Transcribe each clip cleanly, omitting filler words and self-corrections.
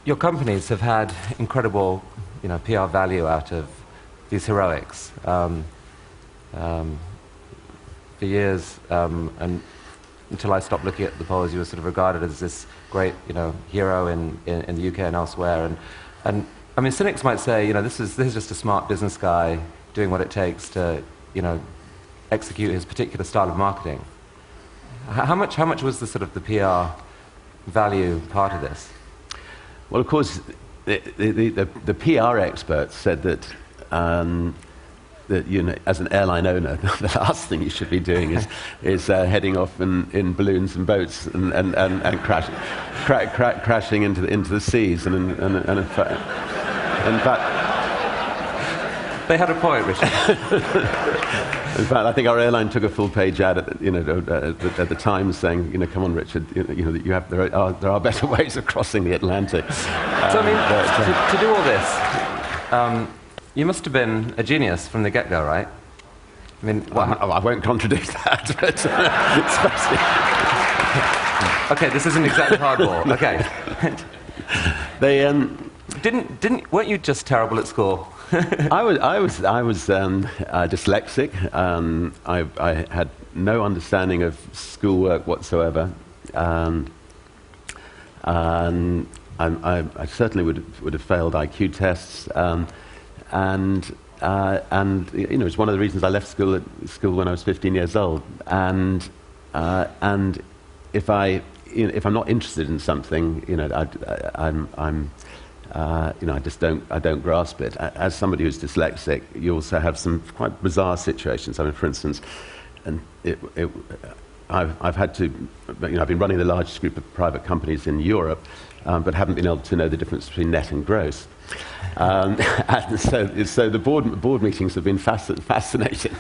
your companies have had incredible, PR value out of these heroics for years, and until I stopped looking at the polls, you were sort of regarded as this great, hero in the UK and elsewhere. And I mean, cynics might say, this is just a smart business guy doing what it takes to, execute his particular style of marketing. How much was the sort of the PR value part of this? Well, of course, the PR experts said that as an airline owner, the last thing you should be doing is heading off in balloons and boats and crashing into the seas. And in fact, they had a point, Richard. In fact, I think our airline took a full-page ad at the Times saying, "Come on, Richard, there are better ways of crossing the Atlantic." So I mean, to do all this, you must have been a genius from the get-go, right? I mean, I won't contradict that. But okay, this isn't exactly hardball. Okay. They weren't you just terrible at school? I was dyslexic. I had no understanding of schoolwork whatsoever. I certainly would have failed IQ tests. It's one of the reasons I left school when I was 15 years old. And if I'm not interested in something, I don't grasp it. As somebody who's dyslexic, you also have some quite bizarre situations. I mean, for instance, I've had to, I've been running the largest group of private companies in Europe, but haven't been able to know the difference between net and gross. And so the board meetings have been fascinating.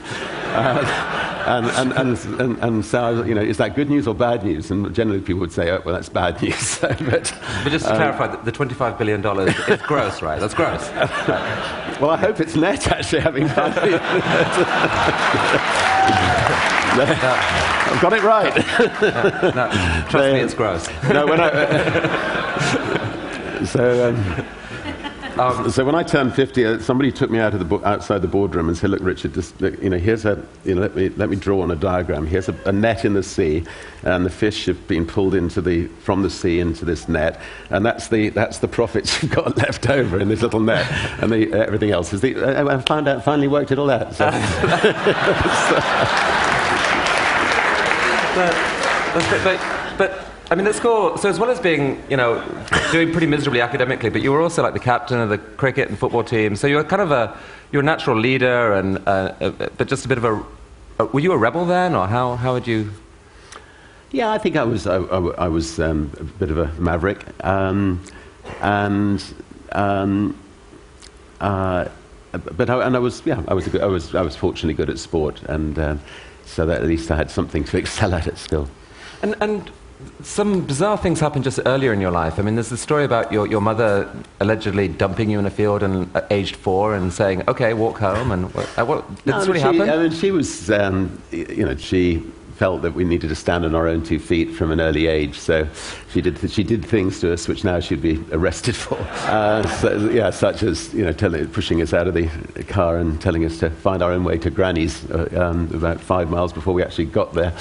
And so, is that good news or bad news? And generally people would say, oh, well, that's bad news. but just to clarify, the $25 billion is gross, right? That's gross. Right. Well, I hope it's net, actually, having done it. I've got it right. No, trust me, it's gross. No, so when I turned 50, somebody took me outside the boardroom and said, "Look, Richard, let me draw on a diagram. Here's a net in the sea, and the fish have been pulled from the sea into this net, and that's the profits you've got left over in this little net, and everything else is I finally worked it all out." So. But I mean, at school, so as well as being, doing pretty miserably academically, but you were also like the captain of the cricket and football team. So you were kind of you're a natural leader, and but just a bit of were you a rebel then, or how would you? Yeah, I think I was a bit of a maverick, but I was fortunately good at sport, and so that at least I had something to excel at school. And some bizarre things happened just earlier in your life. I mean, there's the story about your mother allegedly dumping you in a field aged 4 and saying, "Okay, walk home." And did this really happen? I mean, she was, she felt that we needed to stand on our own 2 feet from an early age. So she did things to us which now she'd be arrested for. Such as pushing us out of the car and telling us to find our own way to Granny's about 5 miles before we actually got there,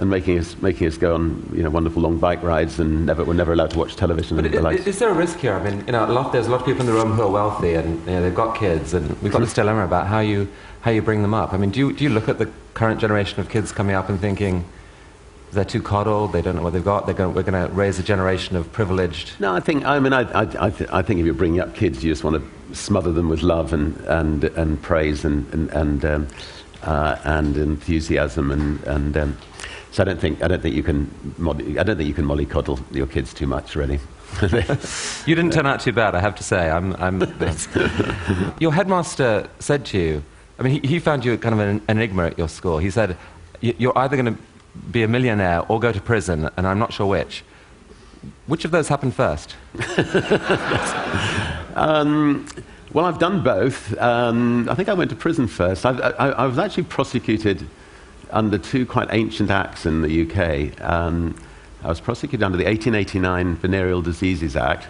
and making us go on wonderful long bike rides, and we're never allowed to watch television. But is there a risk here? I mean, there's a lot of people in the room who are wealthy, and they've got kids, and we've got this dilemma about how you bring them up. I mean, do you look at the current generation of kids coming up and thinking they're too coddled, they don't know what they've got, we're going to raise a generation of privileged? No, I think if you're bringing up kids, you just want to smother them with love and praise and enthusiasm and. So I don't think you can mollycoddle your kids too much, really. You didn't turn out too bad, I have to say. Your headmaster said to you, I mean, he found you kind of an enigma at your school. He said, "You're either going to be a millionaire or go to prison, and I'm not sure which." Which of those happened first? Well, I've done both. I think I went to prison first. I was actually prosecuted under 2 quite ancient acts in the UK. I was prosecuted under the 1889 Venereal Diseases Act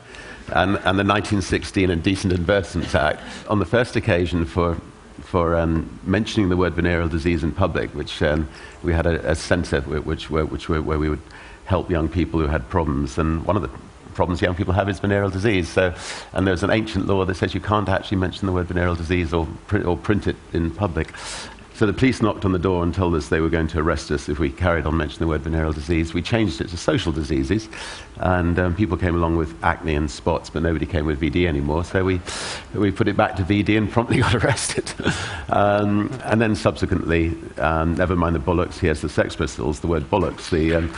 and the 1916 Indecent Advertisement Act. On the first occasion for mentioning the word venereal disease in public, which we had a centre where we would help young people who had problems, and one of the problems young people have is venereal disease. And there's an ancient law that says you can't actually mention the word venereal disease or print it in public. So the police knocked on the door and told us they were going to arrest us if we carried on mentioning the word venereal disease. We changed it to social diseases, and people came along with acne and spots, but nobody came with VD anymore. So we put it back to VD and promptly got arrested. And then subsequently, never mind the bollocks, here's the Sex Pistols, the word bollocks. The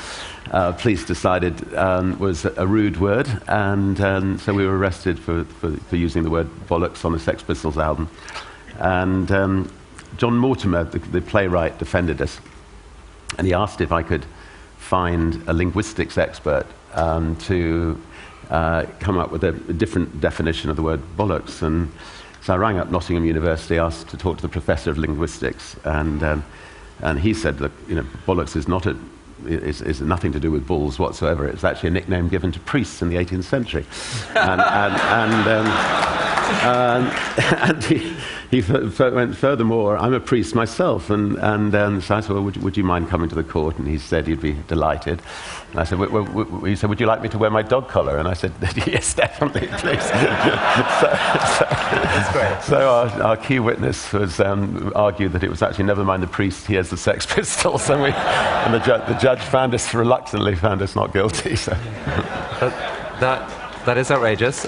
police decided was a rude word, and so we were arrested for using the word bollocks on the Sex Pistols album. And John Mortimer, the playwright, defended us, and he asked if I could find a linguistics expert to come up with a different definition of the word bollocks. And so I rang up Nottingham University, asked to talk to the professor of linguistics, and he said that bollocks is not is nothing to do with bulls whatsoever. It's actually a nickname given to priests in the 18th century. And he went furthermore, I'm a priest myself, and so I said, well, would you mind coming to the court? And he said he'd be delighted. And I said, he said, would you like me to wear my dog collar? And I said, yes, definitely, please. That's great. So our key witness was argued that it was actually, never mind the priest, here's the Sex Pistols, and the judge reluctantly found us not guilty. So. That is outrageous.